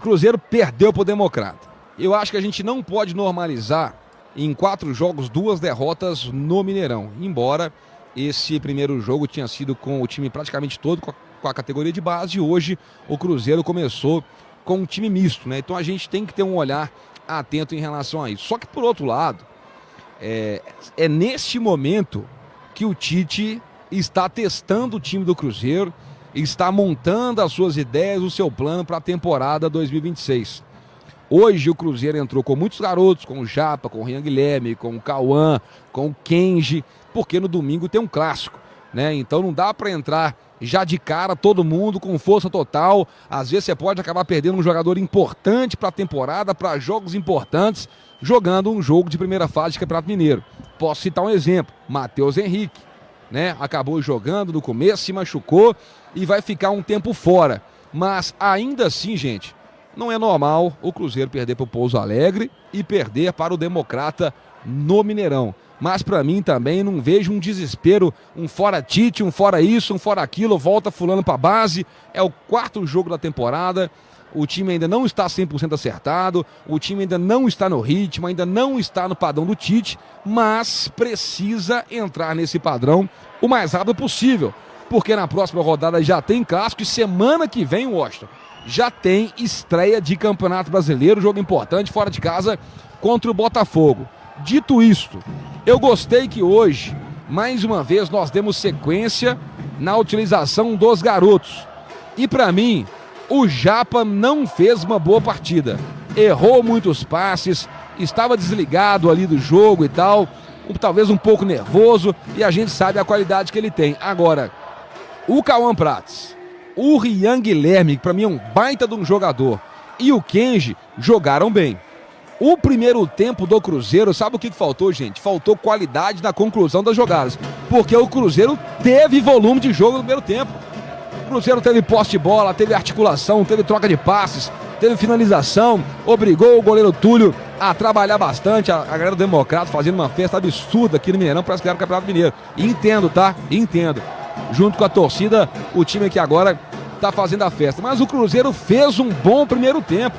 Cruzeiro perdeu pro Democrata. Eu acho que a gente não pode normalizar em 4 jogos 2 derrotas no Mineirão. Embora esse primeiro jogo tinha sido com o time praticamente todo com a categoria de base, e hoje o Cruzeiro começou com um time misto, né? Então a gente tem que ter um olhar atento em relação a isso. Só que por outro lado, é neste momento que o Tite está testando o time do Cruzeiro, está montando as suas ideias, o seu plano para a temporada 2026. Hoje o Cruzeiro entrou com muitos garotos, com o Japa, com o Rian Guilherme, com o Cauã, com o Kenji, porque no domingo tem um clássico, né? Então não dá para entrar já de cara todo mundo com força total. Às vezes você pode acabar perdendo um jogador importante para a temporada, para jogos importantes, jogando um jogo de primeira fase de Campeonato Mineiro. Posso citar um exemplo, Matheus Henrique, né? Acabou jogando no começo, se machucou e vai ficar um tempo fora. Mas ainda assim, gente, não é normal o Cruzeiro perder para o Pouso Alegre e perder para o Democrata no Mineirão. Mas para mim também não vejo um desespero, um fora Tite, um fora isso, um fora aquilo, volta fulano para a base. É o 4º jogo da temporada, o time ainda não está 100% acertado, o time ainda não está no ritmo, ainda não está no padrão do Tite, mas precisa entrar nesse padrão o mais rápido possível, porque na próxima rodada já tem clássico e semana que vem, Washington, já tem estreia de Campeonato Brasileiro, jogo importante fora de casa contra o Botafogo. Dito isto, eu gostei que hoje, mais uma vez, nós demos sequência na utilização dos garotos. E para mim, o Japa não fez uma boa partida. Errou muitos passes, estava desligado ali do jogo e tal, talvez um pouco nervoso, e a gente sabe a qualidade que ele tem. Agora, o Cauã Prates, o Rian Guilherme, que para mim é um baita de um jogador, e o Kenji jogaram bem. O primeiro tempo do Cruzeiro, sabe o que faltou, gente? Faltou qualidade na conclusão das jogadas, porque o Cruzeiro teve volume de jogo no primeiro tempo. O Cruzeiro teve posse de bola, teve articulação, teve troca de passes, teve finalização, obrigou o goleiro Túlio a trabalhar bastante, a galera do Democrata fazendo uma festa absurda aqui no Mineirão, parece que era o Campeonato Mineiro. Entendo, tá? Entendo. Junto com a torcida, o time aqui agora tá fazendo a festa. Mas o Cruzeiro fez um bom primeiro tempo.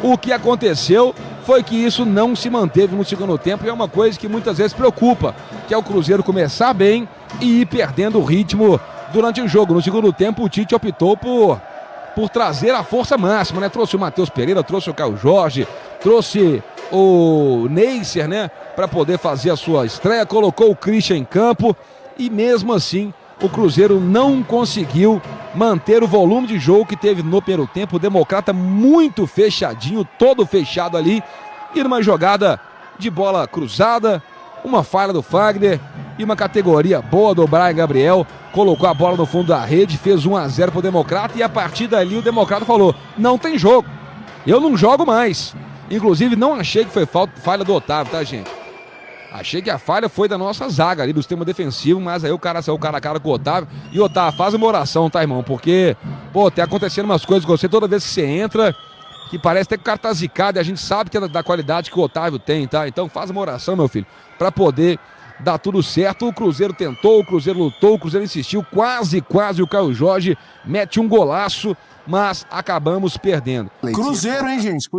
O que aconteceu foi que isso não se manteve no segundo tempo, e é uma coisa que muitas vezes preocupa, que é o Cruzeiro começar bem e ir perdendo o ritmo durante o jogo. No segundo tempo, o Tite optou por trazer a força máxima, né? Trouxe o Matheus Pereira, trouxe o Caio Jorge, trouxe o Neisser, né? Para poder fazer a sua estreia, colocou o Christian em campo, e mesmo assim o Cruzeiro não conseguiu manter o volume de jogo que teve no primeiro tempo. O Democrata muito fechadinho, todo fechado ali, e numa jogada de bola cruzada, uma falha do Fagner e uma categoria boa do Brian Gabriel, colocou a bola no fundo da rede, fez 1-0 pro Democrata, e a partir dali o Democrata falou: não tem jogo, eu não jogo mais. Inclusive não achei que foi falha do Otávio, tá, gente? Achei que a falha foi da nossa zaga ali, do sistema defensivo, mas aí o cara saiu cara a cara com o Otávio. E Otávio, faz uma oração, tá, irmão? Porque, pô, tem acontecendo umas coisas com você toda vez que você entra, que parece até que o cara tá zicado, e a gente sabe que é da qualidade que o Otávio tem, tá? Então faz uma oração, meu filho, pra poder dar tudo certo. O Cruzeiro tentou, o Cruzeiro lutou, o Cruzeiro insistiu, quase o Caio Jorge mete um golaço, mas acabamos perdendo. Cruzeiro, hein, gente?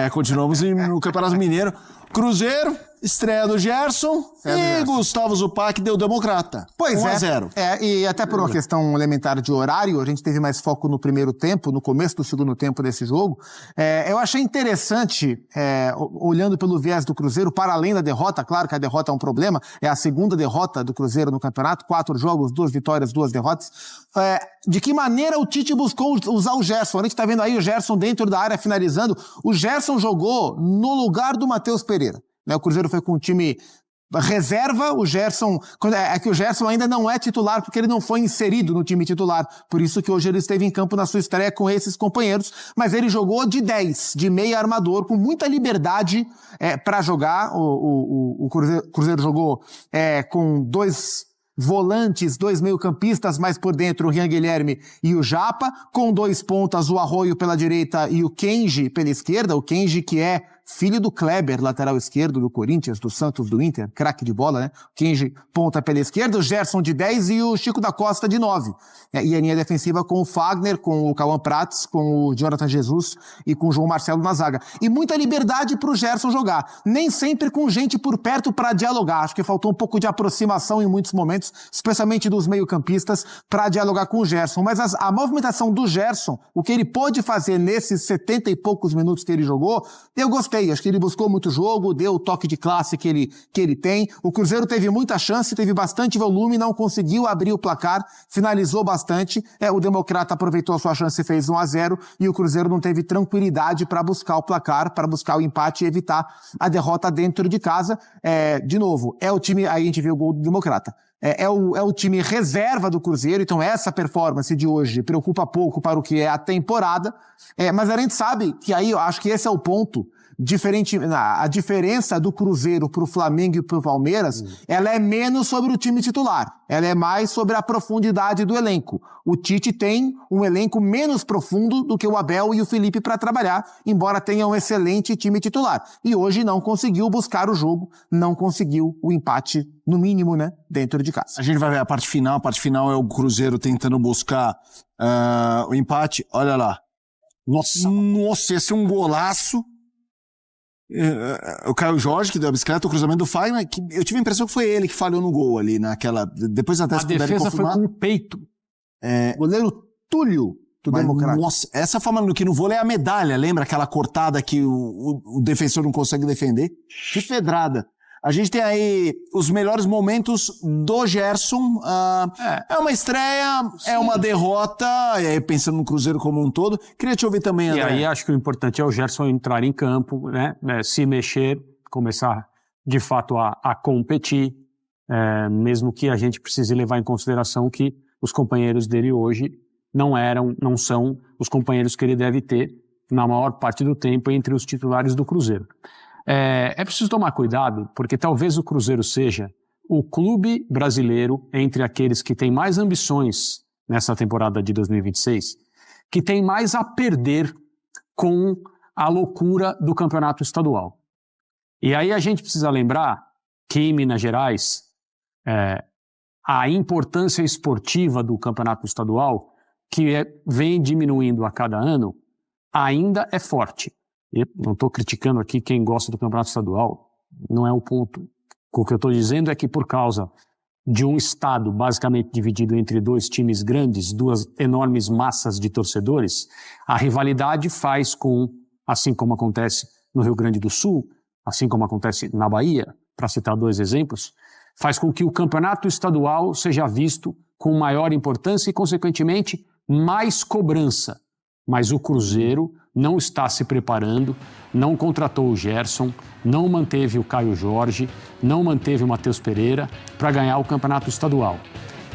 Continuamos no Campeonato Mineiro. Cruzeiro, estreia do Gerson e Gustavo Zupac deu Democrata. Pois 1-0. E até por uma questão elementar de horário, a gente teve mais foco no primeiro tempo, no começo do segundo tempo desse jogo. Eu achei interessante, olhando pelo viés do Cruzeiro, para além da derrota, claro que a derrota é um problema, é a segunda derrota do Cruzeiro no campeonato, 4 jogos, 2 vitórias, 2 derrotas. De que maneira o Tite buscou usar o Gerson? A gente tá vendo aí o Gerson dentro da área finalizando. O Gerson jogou no lugar do Matheus Pereira. O Cruzeiro foi com o time reserva, o Gerson... É que o Gerson ainda não é titular, porque ele não foi inserido no time titular. Por isso que hoje ele esteve em campo na sua estreia com esses companheiros. Mas ele jogou de 10, de meia armador, com muita liberdade para jogar. O Cruzeiro jogou com 2 volantes, 2 meio-campistas, mais por dentro o Rian Guilherme e o Japa, com 2 pontas, o Arroio pela direita e o Kenji pela esquerda. O Kenji que é filho do Kleber, lateral esquerdo do Corinthians, do Santos, do Inter, craque de bola, né? Kenji, ponta pela esquerda, o Gerson de 10 e o Chico da Costa de 9. E a linha defensiva com o Fagner, com o Cauã Prats, com o Jonathan Jesus e com o João Marcelo na zaga. E muita liberdade pro Gerson jogar. Nem sempre com gente por perto para dialogar. Acho que faltou um pouco de aproximação em muitos momentos, especialmente dos meio-campistas, para dialogar com o Gerson. Mas a movimentação do Gerson, o que ele pôde fazer nesses 70 e poucos minutos que ele jogou, eu gostei. Acho que ele buscou muito jogo, deu o toque de classe que ele tem. O Cruzeiro teve muita chance, teve bastante volume, não conseguiu abrir o placar, finalizou bastante. O Democrata aproveitou a sua chance e fez 1-0, e o Cruzeiro não teve tranquilidade para buscar o placar, para buscar o empate e evitar a derrota dentro de casa. De novo, é o time, aí a gente vê o gol do Democrata. É o time reserva do Cruzeiro, então essa performance de hoje preocupa pouco para o que é a temporada, mas a gente sabe que aí eu acho que esse é o ponto diferente. A diferença do Cruzeiro pro Flamengo e pro Palmeiras, ela é menos sobre o time titular, ela é mais sobre a profundidade do elenco. O Tite tem um elenco menos profundo do que o Abel e o Felipe para trabalhar, embora tenha um excelente time titular. E hoje não conseguiu buscar o jogo, não conseguiu o empate, no mínimo, né, dentro de casa. A gente vai ver a parte final. A parte final é o Cruzeiro tentando buscar o empate. Olha lá. Nossa, esse é um golaço. O Caio Jorge, que deu a bicicleta, o cruzamento do Fagner, que eu tive a impressão que foi ele que falhou no gol ali, naquela... Depois até se puderem confirmar. A defesa foi com o peito. Goleiro Túlio do Democrata. Nossa, essa forma que no vôlei é a medalha, lembra aquela cortada que o defensor não consegue defender? Que pedrada. A gente tem aí os melhores momentos do Gerson. É uma estreia, sim, é uma derrota, e aí pensando no Cruzeiro como um todo. Queria te ouvir também, André. E aí acho que o importante é o Gerson entrar em campo, né? Se mexer, começar de fato a competir, mesmo que a gente precise levar em consideração que os companheiros dele hoje não são os companheiros que ele deve ter na maior parte do tempo entre os titulares do Cruzeiro. É preciso tomar cuidado, porque talvez o Cruzeiro seja o clube brasileiro, entre aqueles que têm mais ambições nessa temporada de 2026, que tem mais a perder com a loucura do campeonato estadual. E aí a gente precisa lembrar que em Minas Gerais, a importância esportiva do campeonato estadual, que vem diminuindo a cada ano, ainda é forte. Eu não estou criticando aqui quem gosta do campeonato estadual, não é o ponto. O que eu estou dizendo é que por causa de um estado basicamente dividido entre dois times grandes, duas enormes massas de torcedores, a rivalidade faz com, assim como acontece no Rio Grande do Sul, assim como acontece na Bahia, para citar dois exemplos, faz com que o campeonato estadual seja visto com maior importância e, consequentemente, mais cobrança. Mas o Cruzeiro não está se preparando, não contratou o Gerson, não manteve o Caio Jorge, não manteve o Matheus Pereira para ganhar o campeonato estadual.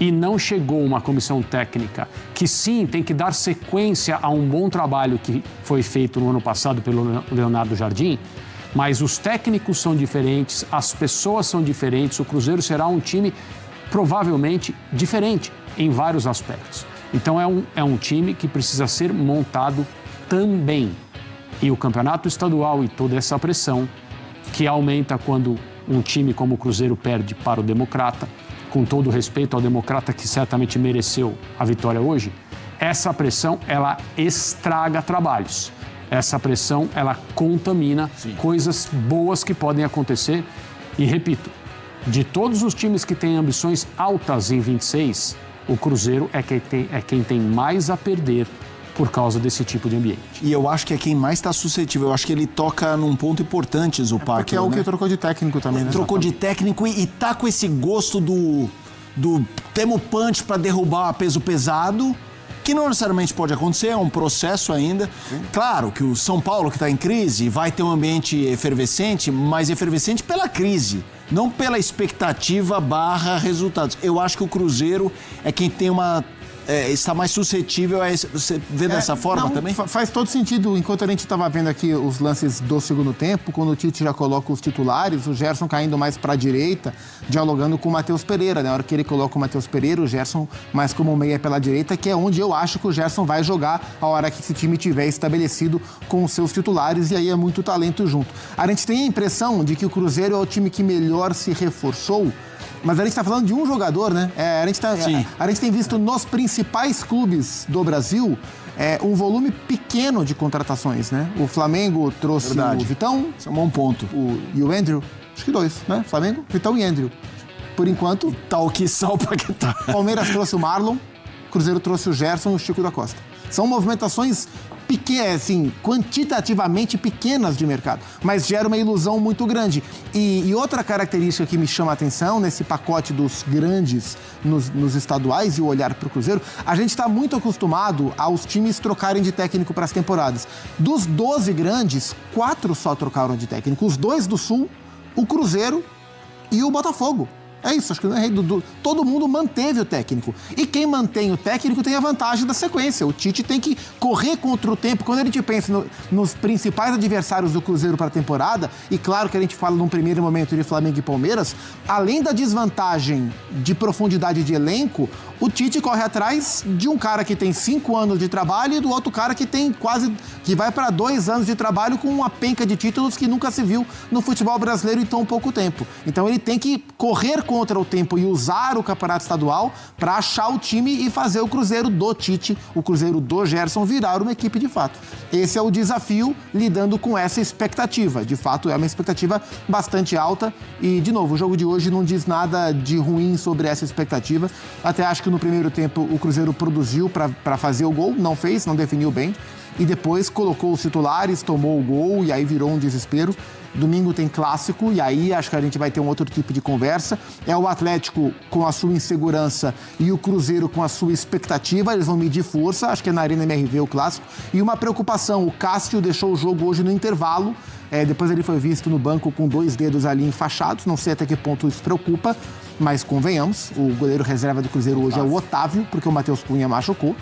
E não chegou uma comissão técnica que, sim, tem que dar sequência a um bom trabalho que foi feito no ano passado pelo Leonardo Jardim, mas os técnicos são diferentes, as pessoas são diferentes, o Cruzeiro será um time provavelmente diferente em vários aspectos. Então é um time que precisa ser montado também. E o campeonato estadual e toda essa pressão que aumenta quando um time como o Cruzeiro perde para o Democrata, com todo o respeito ao Democrata que certamente mereceu a vitória hoje, essa pressão ela estraga trabalhos. Essa pressão ela contamina, sim, coisas boas que podem acontecer. E repito, de todos os times que têm ambições altas em 26, o Cruzeiro é quem tem mais a perder por causa desse tipo de ambiente. E eu acho que é quem mais está suscetível. Eu acho que ele toca num ponto importante, Zupac. Porque é o que trocou de técnico também, né? Trocou de técnico e tá com esse gosto do temo punch para derrubar peso pesado, que não necessariamente pode acontecer, é um processo ainda. Sim. Claro que o São Paulo, que está em crise, vai ter um ambiente efervescente, mas efervescente pela crise, não pela expectativa / resultados. Eu acho que o Cruzeiro é quem tem uma está mais suscetível a esse... Você vê dessa forma também? Faz todo sentido. Enquanto a gente estava vendo aqui os lances do segundo tempo, quando o Tite já coloca os titulares, o Gerson caindo mais para a direita, dialogando com o Matheus Pereira. Na hora que ele coloca o Matheus Pereira, o Gerson mais como meia pela direita, que é onde eu acho que o Gerson vai jogar a hora que esse time tiver estabelecido com os seus titulares, e aí é muito talento junto. A gente tem a impressão de que o Cruzeiro é o time que melhor se reforçou, mas a gente está falando de um jogador, né? A gente tem visto nos principais clubes do Brasil um volume pequeno de contratações, né? O Flamengo trouxe o Vitão. Isso é um bom ponto. E o Andrew. Acho que 2, né? Flamengo, Vitão e Andrew. Por enquanto... Tal que sal Paquetá. Palmeiras trouxe o Marlon. Cruzeiro trouxe o Gerson e o Chico da Costa. São movimentações assim, quantitativamente pequenas de mercado, mas gera uma ilusão muito grande. E outra característica que me chama a atenção nesse pacote dos grandes nos estaduais e o olhar para o Cruzeiro, a gente está muito acostumado aos times trocarem de técnico para as temporadas. Dos 12 grandes, 4 só trocaram de técnico. Os 2 do Sul, o Cruzeiro e o Botafogo. É isso, acho que todo mundo manteve o técnico. E quem mantém o técnico tem a vantagem da sequência. O Tite tem que correr contra o tempo. Quando a gente pensa nos principais adversários do Cruzeiro para a temporada, e claro que a gente fala num primeiro momento de Flamengo e Palmeiras, além da desvantagem de profundidade de elenco, o Tite corre atrás de um cara que tem 5 anos de trabalho e do outro cara que tem que vai para 2 anos de trabalho com uma penca de títulos que nunca se viu no futebol brasileiro em tão pouco tempo. Então ele tem que correr contra o tempo e usar o campeonato estadual para achar o time e fazer o Cruzeiro do Tite, o Cruzeiro do Gerson virar uma equipe de fato. Esse é o desafio, lidando com essa expectativa. De fato, é uma expectativa bastante alta e, de novo, o jogo de hoje não diz nada de ruim sobre essa expectativa. Até acho que no primeiro tempo o Cruzeiro produziu para fazer o gol, não fez, não definiu bem. E depois colocou os titulares, tomou o gol e aí virou um desespero. Domingo tem clássico e aí acho que a gente vai ter um outro tipo de conversa. É o Atlético com a sua insegurança e o Cruzeiro com a sua expectativa. Eles vão medir força, acho que é na Arena MRV o clássico. E uma preocupação, o Cássio deixou o jogo hoje no intervalo. Depois ele foi visto no banco com 2 dedos ali enfaixados. Não sei até que ponto isso preocupa, mas convenhamos. O goleiro reserva do Cruzeiro hoje é o Otávio, porque o Matheus Cunha machucou.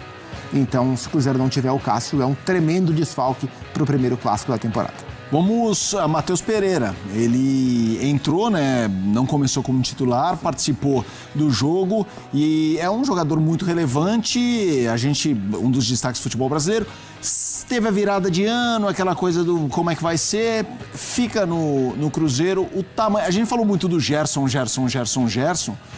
Então, se o Cruzeiro não tiver o Cássio, é um tremendo desfalque para o primeiro clássico da temporada. Vamos a Matheus Pereira. Ele entrou, né? Não começou como titular, participou do jogo e é um jogador muito relevante. Um dos destaques do futebol brasileiro. Teve a virada de ano, aquela coisa do como é que vai ser. Fica no Cruzeiro. O tamanho. A gente falou muito do Gerson.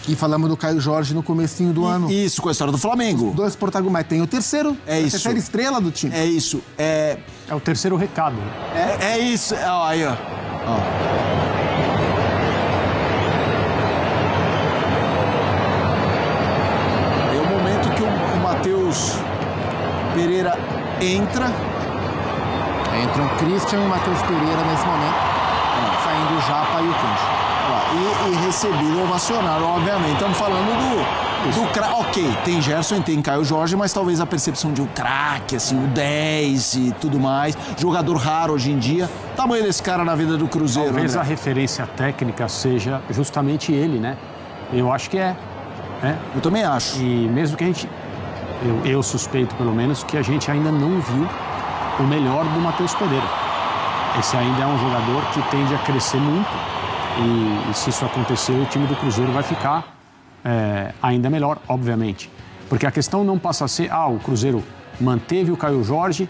E falamos do Caio Jorge no comecinho do ano. Isso, com a história do Flamengo. Os 2 protagonistas. Tem o terceiro. A terceira estrela do time. É isso. É o terceiro recado. É isso. Aí, ó. É o momento que o Matheus Pereira entra o Christian e o Matheus Pereira nesse momento, saindo o Japa e o Cancho. E recebido, ovacionado, obviamente. Estamos falando do craque. Ok, tem Gerson e tem Caio Jorge, mas talvez a percepção de um craque, assim, o 10 e tudo mais. Jogador raro hoje em dia. O tamanho desse cara na vida do Cruzeiro. Talvez André. A referência técnica seja justamente ele, né? Eu acho que é. Eu também acho. E mesmo que a gente... Eu suspeito, pelo menos, que a gente ainda não viu o melhor do Matheus Pereira. Esse ainda é um jogador que tende a crescer muito e se isso acontecer, o time do Cruzeiro vai ficar ainda melhor, obviamente. Porque a questão não passa a ser, o Cruzeiro manteve o Caio Jorge,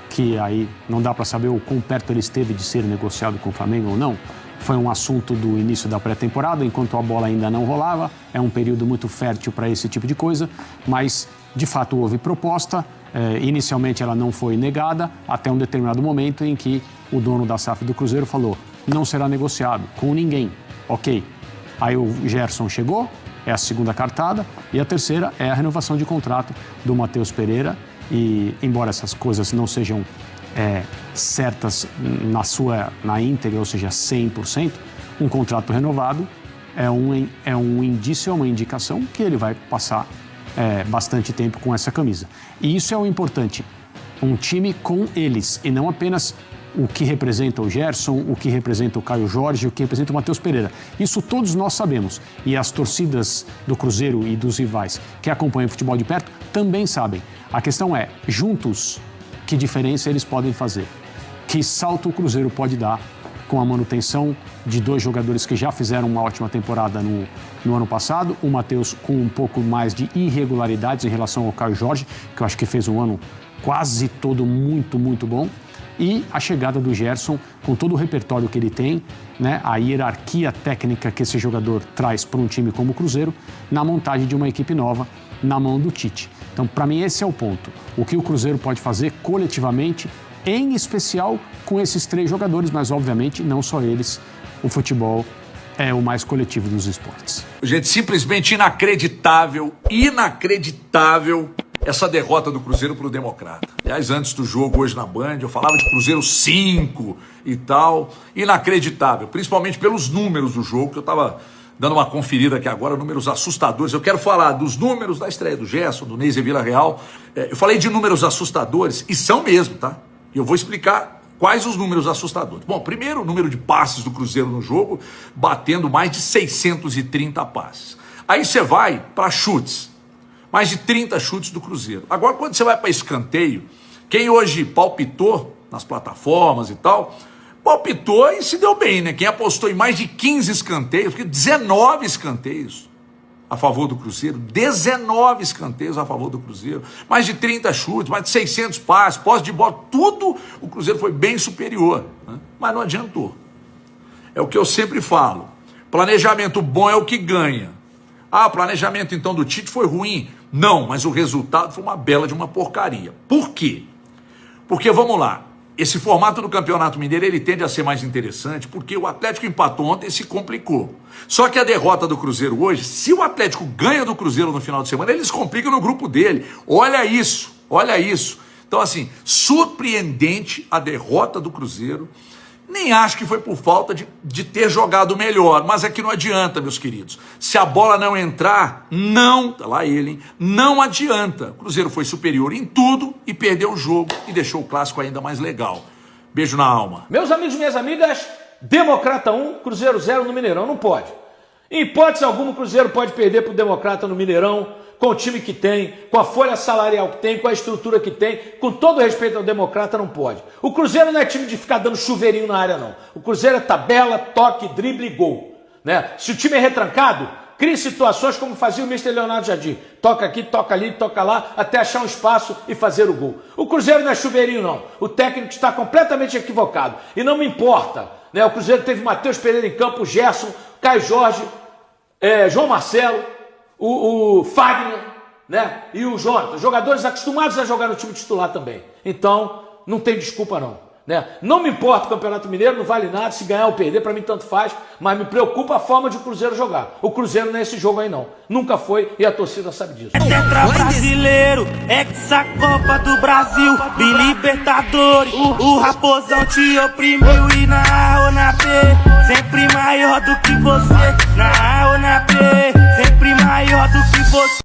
que aí não dá para saber o quão perto ele esteve de ser negociado com o Flamengo ou não. Foi um assunto do início da pré-temporada, enquanto a bola ainda não rolava. É um período muito fértil para esse tipo de coisa, mas de fato houve proposta. Inicialmente ela não foi negada, até um determinado momento em que o dono da SAF do Cruzeiro falou: não será negociado com ninguém. Ok. Aí o Gerson chegou, é a segunda cartada, e a terceira é a renovação de contrato do Matheus Pereira. E embora essas coisas não sejam certas na íntegra, ou seja, 100%, um contrato renovado é um indício, é uma indicação que ele vai passar bastante tempo com essa camisa. E isso é o importante, um time com eles, e não apenas o que representa o Gerson, o que representa o Caio Jorge, o que representa o Matheus Pereira. Isso todos nós sabemos. E as torcidas do Cruzeiro e dos rivais que acompanham o futebol de perto também sabem. A questão é, juntos, que diferença eles podem fazer? Que salto o Cruzeiro pode dar com a manutenção de 2 jogadores que já fizeram uma ótima temporada no ano passado, o Matheus com um pouco mais de irregularidades em relação ao Caio Jorge, que eu acho que fez um ano quase todo muito, muito bom, e a chegada do Gerson com todo o repertório que ele tem, né, a hierarquia técnica que esse jogador traz para um time como o Cruzeiro, na montagem de uma equipe nova, na mão do Tite. Então, para mim, esse é o ponto. O que o Cruzeiro pode fazer coletivamente, em especial com esses 3 jogadores, mas obviamente não só eles. O futebol é o mais coletivo dos esportes. Gente, simplesmente inacreditável essa derrota do Cruzeiro pro Democrata. Aliás, antes do jogo hoje na Band, eu falava de Cruzeiro 5 e tal. Inacreditável, principalmente pelos números do jogo, que eu tava dando uma conferida aqui agora, números assustadores. Eu quero falar dos números da estreia do Gerson, do Neiser Villarreal. Eu falei de números assustadores, e são mesmo, tá? E eu vou explicar quais os números assustadores. Bom, primeiro, o número de passes do Cruzeiro no jogo, batendo mais de 630 passes. Aí você vai para chutes, mais de 30 chutes do Cruzeiro. Agora, quando você vai para escanteio, quem hoje palpitou nas plataformas e tal, palpitou e se deu bem, né? Quem apostou em mais de 15 escanteios, porque 19 escanteios a favor do Cruzeiro, 19 escanteios a favor do Cruzeiro, mais de 30 chutes, mais de 600 passes, posse de bola, tudo o Cruzeiro foi bem superior, né? Mas não adiantou. É o que eu sempre falo, planejamento bom é o que ganha. Ah, o planejamento então do Tite foi ruim? Não, mas o resultado foi uma bela de uma porcaria. Por quê? Porque, vamos lá, esse formato do Campeonato Mineiro, ele tende a ser mais interessante, porque o Atlético empatou ontem e se complicou. Só que a derrota do Cruzeiro hoje, se o Atlético ganha do Cruzeiro no final de semana, eles complicam no grupo dele. Olha isso, olha isso. Então, assim, surpreendente a derrota do Cruzeiro. Nem acho que foi por falta de ter jogado melhor, mas é que não adianta, meus queridos. Se a bola não entrar, não, tá lá ele, hein? Não adianta. O Cruzeiro foi superior em tudo e perdeu o jogo e deixou o clássico ainda mais legal. Beijo na alma. Meus amigos e minhas amigas, Democrata 1, Cruzeiro 0 no Mineirão, não pode. Em hipótese alguma, o Cruzeiro pode perder para o Democrata no Mineirão, com o time que tem, com a folha salarial que tem, com a estrutura que tem, com todo respeito ao Democrata, não pode. O Cruzeiro não é time de ficar dando chuveirinho na área, não. O Cruzeiro é tabela, toque, drible e gol, né? Se o time é retrancado, crie situações como fazia o Mr. Leonardo Jardim. Toca aqui, toca ali, toca lá, até achar um espaço e fazer o gol. O Cruzeiro não é chuveirinho, não. O técnico está completamente equivocado. E não me importa, né? O Cruzeiro teve Matheus Pereira em campo, Gerson, Caio Jorge, João Marcelo, o Fagner, né? E o Jonathan, jogadores acostumados a jogar no time titular também. Então, não tem desculpa não, né? Não me importa o Campeonato Mineiro, não vale nada, se ganhar ou perder, para mim tanto faz, mas me preocupa a forma de o Cruzeiro jogar. O Cruzeiro não é esse jogo aí não, nunca foi e a torcida sabe disso. É tetra brasileiro, ex-Copa do Brasil, Libertadores, o Raposão te oprimiu e na A ou na B, sempre maior do que você, na A ou na B, sempre maior do que você.